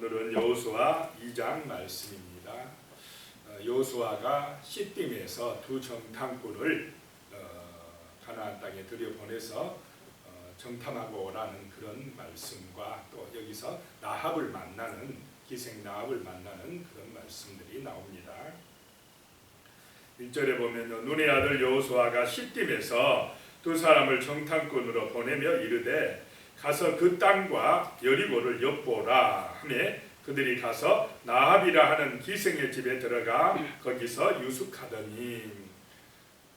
오늘은 여호수아 2장 말씀입니다. 여호수아가 시딤에서 두 정탐꾼을 가나안 땅에 들여보내서 정탐하고 오라는 그런 말씀과 또 여기서 나합을 만나는 기생 나합을 만나는 그런 말씀들이 나옵니다. 1절에 보면 눈의 아들 여호수아가 시딤에서 두 사람을 정탐꾼으로 보내며 이르되 가서 그 땅과 여리고를 엿보라 하매 그들이 가서 나합이라 하는 기생의 집에 들어가 거기서 유숙하더니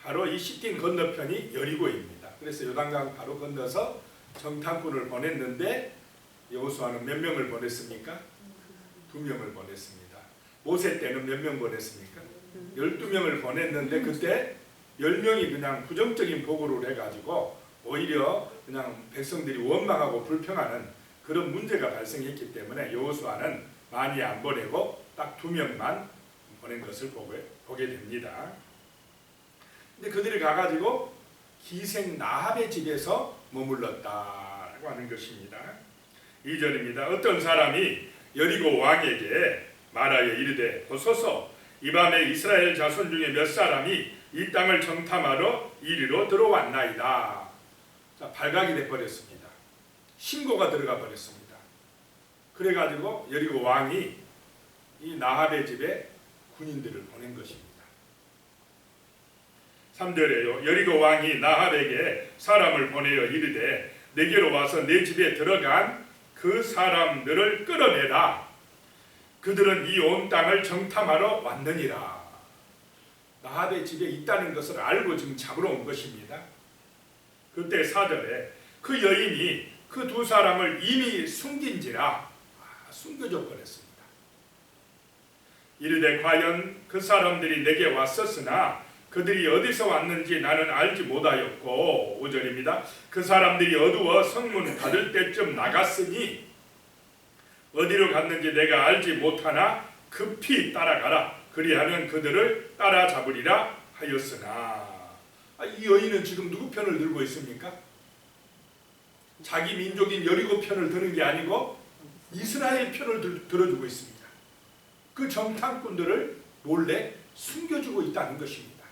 바로 이 시딤 건너편이 여리고입니다. 그래서 요단강 바로 건너서 정탐꾼을 보냈는데 여호수아는 몇 명을 보냈습니까? 2명을 보냈습니다. 모세 때는 몇 명 보냈습니까? 12명을 보냈는데 그때 10명이 그냥 부정적인 보고를 해가지고 오히려 그냥 백성들이 원망하고 불평하는 그런 문제가 발생했기 때문에 여호수아는 많이 안 보내고 딱 2명만 보낸 것을 보게 됩니다. 근데 그들이 가가지고 기생 나합의 집에서 머물렀다라고 하는 것입니다. 2절입니다. 어떤 사람이 여리고 왕에게 말하여 이르되 보소서 이 밤에 이스라엘 자손 중에 몇 사람이 이 땅을 정탐하러 이리로 들어왔나이다. 자, 발각이 돼버렸습니다. 신고가 들어가 버렸습니다. 그래가지고 여리고 왕이 이 나합의 집에 군인들을 보낸 것입니다. 3절에요. 여리고 왕이 나합에게 사람을 보내어 이르되 내게로 와서 내 집에 들어간 그 사람들을 끌어내라. 그들은 이 온 땅을 정탐하러 왔느니라. 나합의 집에 있다는 것을 알고 지금 잡으러 온 것입니다. 그때 4절에 그 여인이 그 두 사람을 이미 숨긴지라 숨겨져 버렸습니다. 이르되 과연 그 사람들이 내게 왔었으나 그들이 어디서 왔는지 나는 알지 못하였고 5절입니다. 그 사람들이 어두워 성문 닫을 때쯤 나갔으니 어디로 갔는지 내가 알지 못하나 급히 따라가라. 그리하면 그들을 따라잡으리라 하였으나 이 여인은 지금 누구 편을 들고 있습니까? 자기 민족인 여리고 편을 드는 게 아니고 이스라엘 편을 들어주고 있습니다. 그 정탐꾼들을 몰래 숨겨주고 있다는 것입니다.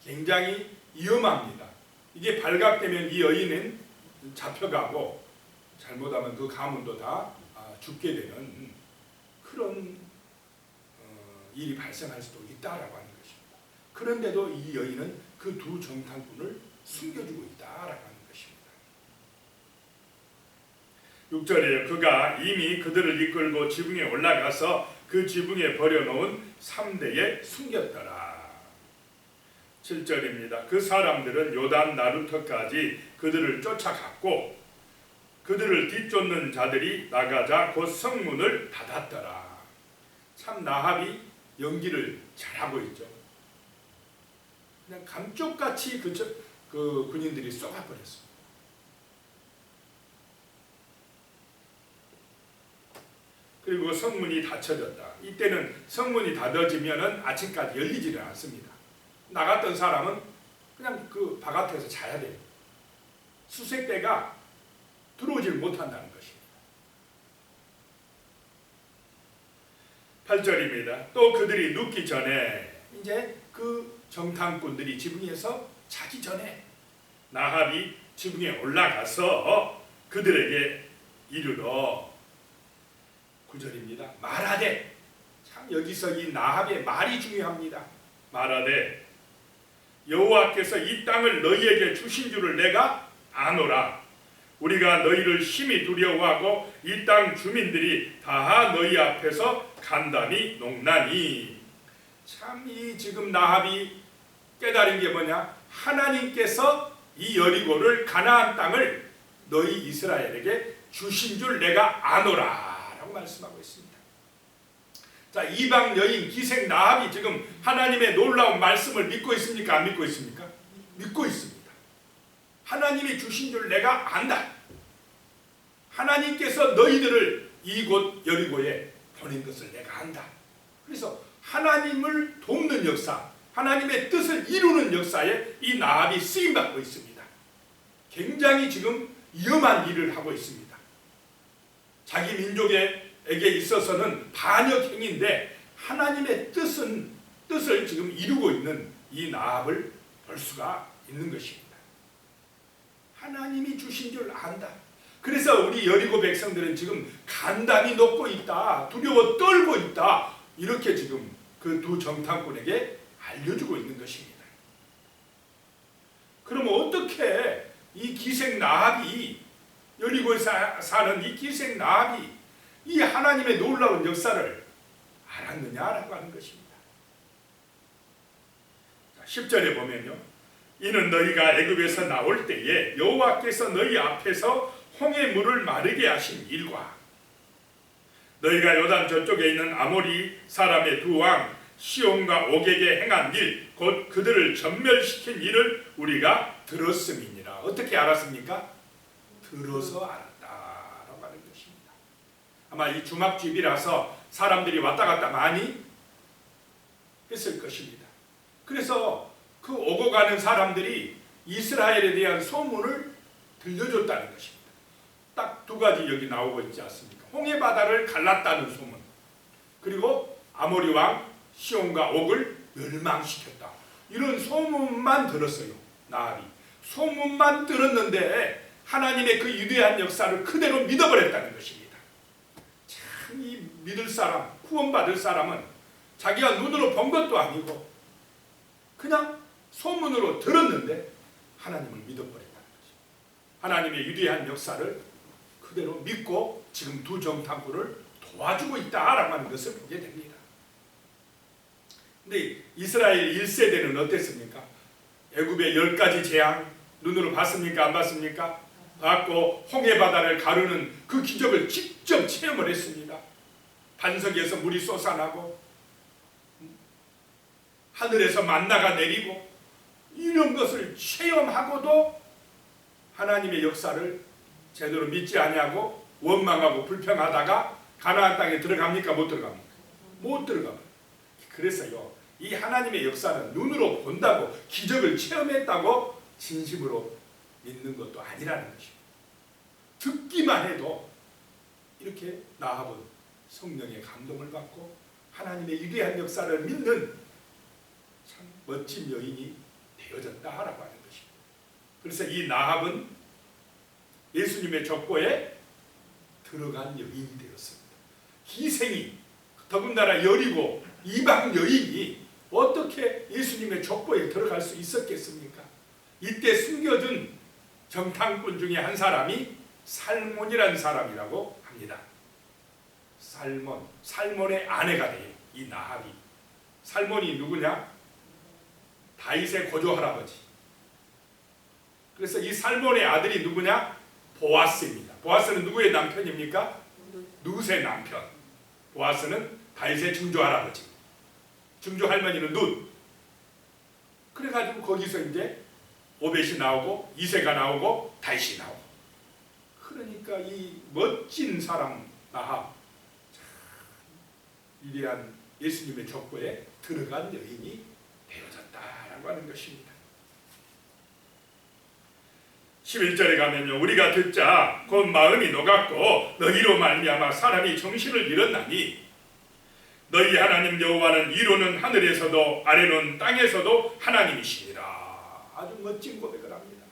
굉장히 위험합니다. 이게 발각되면 이 여인은 잡혀가고 잘못하면 그 가문도 다 죽게 되는 그런 일이 발생할 수도 있다라고 하는 것입니다. 그런데도 이 여인은 그 두 정탐꾼을 숨겨주고 있다라고 하는 것입니다. 6절에요. 그가 이미 그들을 이끌고 지붕에 올라가서 그 지붕에 버려놓은 3대에 숨겼더라. 7절입니다. 그 사람들은 요단 나루터까지 그들을 쫓아갔고 그들을 뒤쫓는 자들이 나가자 곧 성문을 닫았더라. 참 나합이 연기를 잘하고 있죠. 그냥 감쪽같이 그 군인들이 쏘아버렸습니다. 그리고 성문이 닫혀졌다. 이때는 성문이 닫아지면 아침까지 열리지를 않습니다. 나갔던 사람은 그냥 그 바깥에서 자야 돼요. 수색대가 들어오질 못한다는 것입니다. 8절입니다. 또 그들이 눕기 전에 이제 그 정탐꾼들이 지붕에서 자기 전에 나합이 지붕에 올라가서 그들에게 이르러 9절입니다. 말하되 참 여기서 이 나합의 말이 중요합니다. 말하되 여호와께서 이 땅을 너희에게 주신 줄을 내가 아노라. 우리가 너희를 심히 두려워하고 이 땅 주민들이 다 너희 앞에서 간담이 농나니. 참 이 지금 나합이 깨달은 게 뭐냐? 하나님께서 이 여리고를 가나안 땅을 너희 이스라엘에게 주신 줄 내가 아노라 라고 말씀하고 있습니다. 자, 이방 여인 기생 나합이 지금 하나님의 놀라운 말씀을 믿고 있습니까? 안 믿고 있습니까? 믿고 있습니다. 하나님이 주신 줄 내가 안다. 하나님께서 너희들을 이곳 여리고에 보낸 것을 내가 안다. 그래서 하나님을 돕는 역사, 하나님의 뜻을 이루는 역사에 이 나합이 쓰임받고 있습니다. 굉장히 지금 위험한 일을 하고 있습니다. 자기 민족의 에게 있어서는 반역 행위인데 하나님의 뜻을 지금 이루고 있는 이 나합을 볼 수가 있는 것입니다. 하나님이 주신 줄 안다. 그래서 우리 여리고 백성들은 지금 간담이 녹고 있다, 두려워 떨고 있다, 이렇게 지금 그 두 정탐꾼에게 알려주고 있는 것입니다. 그러면 어떻게 이 기생 나합이, 여리고에 사는 이 기생 나합이 이 하나님의 놀라운 역사를 알았느냐라고 하는 것입니다. 10절에 보면요, 이는 너희가 애굽에서 나올 때에 여호와께서 너희 앞에서 홍해 물을 마르게 하신 일과 너희가 요단 저쪽에 있는 아모리 사람의 두 왕 시온과 옥에게 행한 일, 곧 그들을 전멸시킨 일을 우리가 들었음이니라. 어떻게 알았습니까? 들어서 알았다라고 하는 것입니다. 아마 이 주막집이라서 사람들이 왔다 갔다 많이 했을 것입니다. 그래서 그 오고 가는 사람들이 이스라엘에 대한 소문을 들려줬다는 것입니다. 딱 두 가지 여기 나오고 있지 않습니까? 홍해 바다를 갈랐다는 소문, 그리고 아모리 왕 시온과 옥을 멸망시켰다, 이런 소문만 들었어요. 나합이 소문만 들었는데 하나님의 그 위대한 역사를 그대로 믿어버렸다는 것입니다. 참, 이 믿을 사람, 구원받을 사람은 자기가 눈으로 본 것도 아니고 그냥 소문으로 들었는데 하나님을 믿어버렸다는 것입니다. 하나님의 위대한 역사를 그대로 믿고 지금 두 정탐꾼을 도와주고 있다라고 하는 것을 보게 됩니다. 근데 이스라엘 1세대는 어땠습니까? 애굽의 10가지 재앙 눈으로 봤습니까? 안 봤습니까? 봤고 홍해 바다를 가르는 그 기적을 직접 체험을 했습니다. 반석에서 물이 솟아나고 하늘에서 만나가 내리고 이런 것을 체험하고도 하나님의 역사를 제대로 믿지 아니하고 원망하고 불평하다가 가나안 땅에 들어갑니까? 못 들어갑니까? 못 들어갑니다. 그래서요, 이 하나님의 역사는 눈으로 본다고, 기적을 체험했다고 진심으로 믿는 것도 아니라는 것입니다. 듣기만 해도 이렇게 나합은 성령의 감동을 받고 하나님의 위대한 역사를 믿는 참 멋진 여인이 되어졌다라고 하는 것입니다. 그래서 이 나합은 예수님의 족보에 들어간 여인이 되었습니다. 희생이, 더군다나 여리고 이방 여인이 어떻게 예수님의 족보에 들어갈 수 있었겠습니까? 이때 숨겨준 정탐꾼 중에 한 사람이 살몬이라는 사람이라고 합니다. 살몬의 아내가 돼요, 이 나합이. 살몬이 누구냐? 다윗의 고조 할아버지. 그래서 이 살몬의 아들이 누구냐? 보아스입니다. 보아스는 누구의 남편입니까? 룻의 남편. 보아스는 다윗의 증조 할아버지, 증조 할머니는 룻. 그래가지고 거기서 이제 오벳이 나오고 이새가 나오고 다윗이 나오고, 그러니까 이 멋진 사람 나합, 위대한 예수님의 족보에 들어간 여인이 되어졌다라고 하는 것입니다. 11절에 가면요, 우리가 듣자 곧 마음이 녹았고 너희로 말미암아 사람이 정신을 잃었나니 너희 하나님 여호와는 위로는 하늘에서도 아래로는 땅에서도 하나님이시니라. 아주 멋진 고백을 합니다.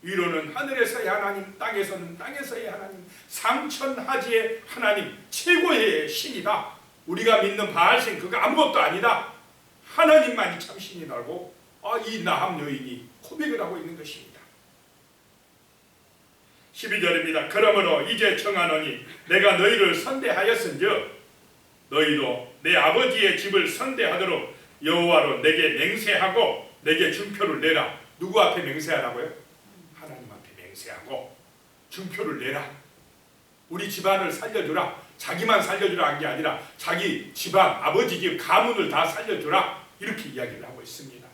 위로는 하늘에서의 하나님, 땅에서는 땅에서의 하나님, 상천하지의 하나님, 최고의 신이다. 우리가 믿는 바알신 그거 아무것도 아니다. 하나님만이 참 신이라고 이 나합 여인이 고백을 하고 있는 것입니다. 12절입니다. 그러므로 이제 청하노니 내가 너희를 선대하였은즉 너희도 내 아버지의 집을 선대하도록 여호와로 내게 맹세하고 내게 증표를 내라. 누구 앞에 맹세하라고요? 하나님 앞에 맹세하고 증표를 내라. 우리 집안을 살려주라. 자기만 살려주라 한 게 아니라 자기 집안, 아버지 집, 가문을 다 살려주라. 이렇게 이야기를 하고 있습니다.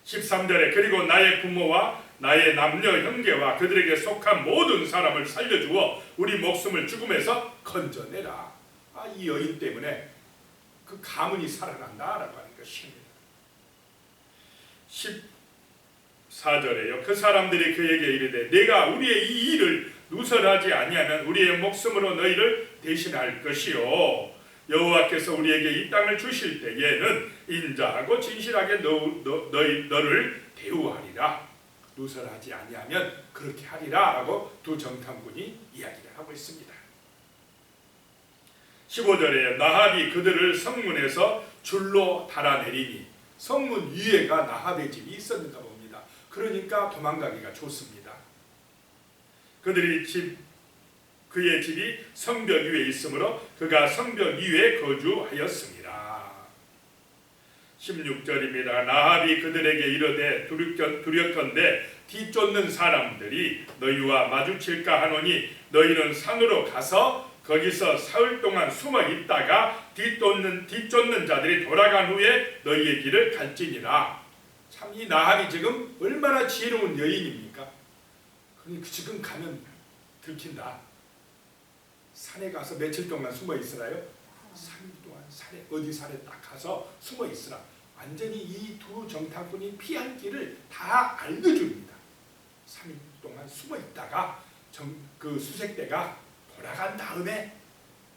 13절에 그리고 나의 부모와 나의 남녀 형제와 그들에게 속한 모든 사람을 살려주어 우리 목숨을 죽음에서 건져내라. 이 여인 때문에 그 가문이 살아난다라고 하는 것입니다. 14절에요. 그 사람들이 그에게 이르되 내가 우리의 이 일을 누설하지 아니하면 우리의 목숨으로 너희를 대신할 것이요 여호와께서 우리에게 이 땅을 주실 때에는 인자하고 진실하게 너를 대우하리라. 누설하지 아니하면 그렇게 하리라 라고 두 정탐꾼이 이야기를 하고 있습니다. 15절에 나합이 그들을 성문에서 줄로 달아내리니, 성문 위에가 나합의 집이 있었는가 봅니다. 그러니까 도망가기가 좋습니다. 그의 집이 성벽 위에 있으므로 그가 성벽 위에 거주하였습니다. 16절입니다. 나합이 그들에게 이르되 두렵건대 뒤쫓는 사람들이 너희와 마주칠까 하노니 너희는 산으로 가서 거기서 사흘 동안 숨어 있다가 뒤쫓는 자들이 돌아간 후에 너희의 길을 갈지니라. 참 이 나합이 지금 얼마나 지혜로운 여인입니까? 지금 가면 들킨다. 산에 가서 며칠 동안 숨어 있으라요? 3일 동안 어디 산에 딱 가서 숨어 있으라. 완전히 이 두 정탐꾼이 피할 길을 다 알려줍니다. 3일 동안 숨어 있다가 그 수색대가 돌아간 다음에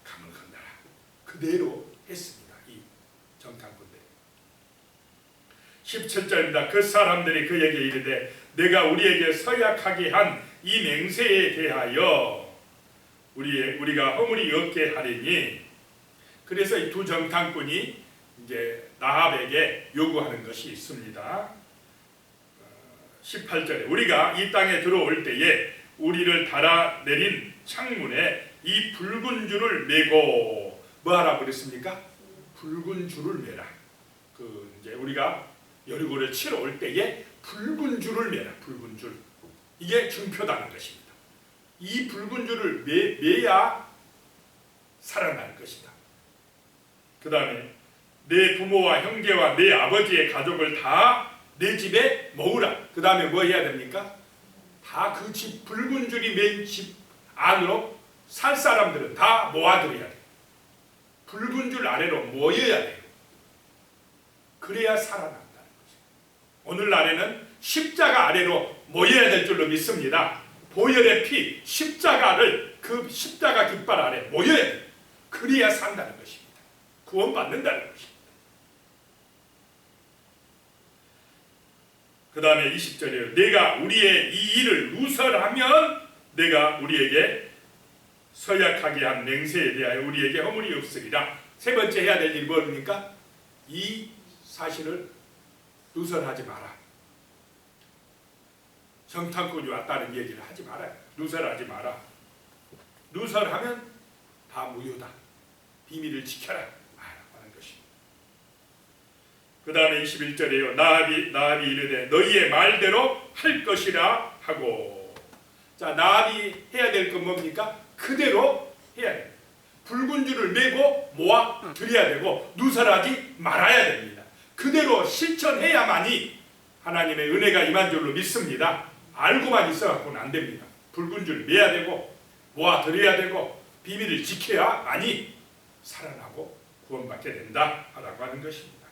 감을 건너라. 그대로 했습니다. 이 정탐꾼들. 17절입니다. 그 사람들이 그에게 이르되 내가 우리에게 서약하게 한 이 맹세에 대하여 우리가 허물이 없게 하리니. 그래서 이 두 정탐꾼이 이제 나합에게 요구하는 것이 있습니다. 18절에 우리가 이 땅에 들어올 때에 우리를 달아내린 창문에 이 붉은 줄을 매고 뭐 하라고 그랬습니까? 붉은 줄을 매라. 이제 우리가 여리고를 치러 올 때에 붉은 줄을 매라. 붉은 줄. 이게 증표다는 것입니다. 이 붉은 줄을 매야 살아날 것이다. 그 다음에 내 부모와 형제와 내 아버지의 가족을 다 내 집에 모으라. 그 다음에 뭐 해야 됩니까? 다 그 집 붉은 줄이 맨 집 안으로 살 사람들은 다 모아들여야 돼요. 붉은 줄 아래로 모여야 돼요. 그래야 살아난다는 거죠. 오늘날에는 십자가 아래로 모여야 될 줄로 믿습니다. 보혈의 피, 십자가를 그 십자가 깃발 아래 모여야 돼요. 그래야 산다는 것입니다. 구원받는다는 것입니다. 그 다음에 20절이에요. 내가 우리의 이 일을 누설하면 내가 우리에게 서약하게 한 맹세에 대하여 우리에게 허물이 없으리라. 세 번째 해야 될 일이 뭡니까? 이 사실을 누설하지 마라. 정탐꾼이 왔다는 얘기를 하지 말아요. 누설하지 마라. 누설하면 다 무효다. 비밀을 지켜라. 하는 것입니다. 그 다음에 21절에요. 나합이 이르되 너희의 말대로 할 것이라 하고. 자, 나합이 해야 될 건 뭡니까? 그대로 해야 됩니다. 붉은 줄을 메고 모아 드려야 되고 누설하지 말아야 됩니다. 그대로 실천해야만이 하나님의 은혜가 임한 줄로 믿습니다. 알고만 있어갖고는 안 됩니다. 붉은 줄 매야 되고 모아 드려야 되고 비밀을 지켜야만이 살아나고 구원받게 된다라고 하는 것입니다.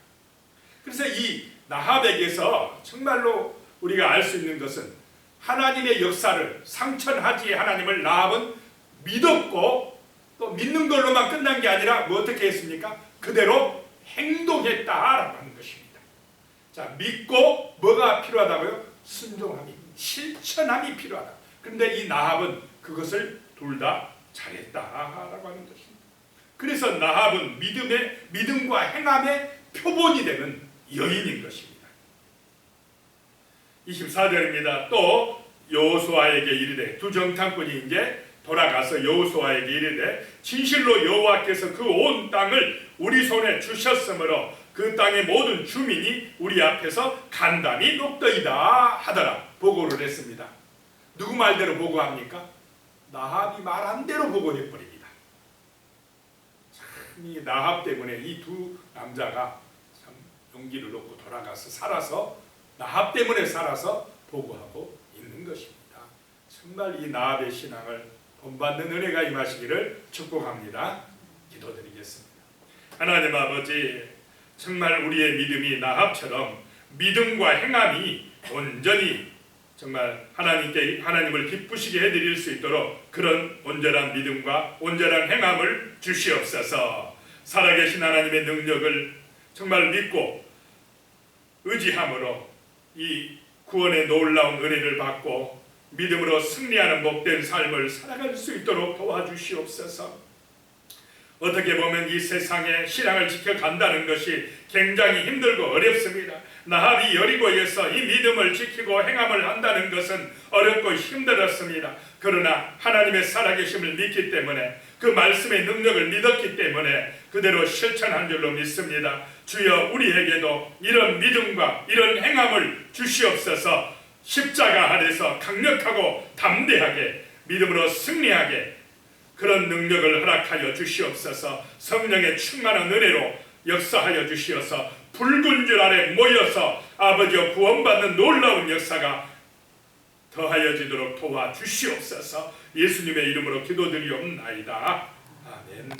그래서 이 나합에게서 정말로 우리가 알 수 있는 것은 하나님의 역사를 상천하지의 하나님을 나합은 믿었고 또 믿는 걸로만 끝난 게 아니라 뭐 어떻게 했습니까? 그대로 행동했다라고 하는 것입니다. 자, 믿고 뭐가 필요하다고요? 순종함이, 실천함이 필요하다. 그런데 이 나합은 그것을 둘 다 잘했다라고 하는 것입니다. 그래서 나합은 믿음과 행함의 표본이 되는 여인인 것입니다. 24절입니다. 또 여호수아에게 이르되 두 정탐꾼이 이제 돌아가서 여호수아에게 이르되 진실로 여호와께서 그 온 땅을 우리 손에 주셨으므로 그 땅의 모든 주민이 우리 앞에서 간담이 녹더이다 하더라. 보고를 했습니다. 누구 말대로 보고합니까? 나합이 말한 대로 보고해버립니다. 참 이 나합 때문에 이 두 남자가 참 용기를 얻고 돌아가서 살아서 나합 때문에 살아서 보고하고 있는 것입니다. 정말 이 나합의 신앙을 본받는 은혜가 임하시기를 축복합니다. 기도드리겠습니다. 하나님 아버지, 정말 우리의 믿음이 나합처럼 믿음과 행함이 온전히 정말 하나님을 기쁘시게 해드릴 수 있도록 그런 온전한 믿음과 온전한 행함을 주시옵소서. 살아계신 하나님의 능력을 정말 믿고 의지함으로 이 구원의 놀라운 은혜를 받고 믿음으로 승리하는 복된 삶을 살아갈 수 있도록 도와주시옵소서. 어떻게 보면 이 세상에 신앙을 지켜간다는 것이 굉장히 힘들고 어렵습니다. 나합이 여리고에서 이 믿음을 지키고 행함을 한다는 것은 어렵고 힘들었습니다. 그러나 하나님의 살아계심을 믿기 때문에 그 말씀의 능력을 믿었기 때문에 그대로 실천한 줄로 믿습니다. 주여 우리에게도 이런 믿음과 이런 행함을 주시옵소서. 십자가 아래서 강력하고 담대하게 믿음으로 승리하게 그런 능력을 허락하여 주시옵소서. 성령의 충만한 은혜로 역사하여 주시어서 붉은 줄 아래 모여서 아버지여 구원받는 놀라운 역사가 더하여지도록 도와주시옵소서. 예수님의 이름으로 기도드리옵나이다. 아멘.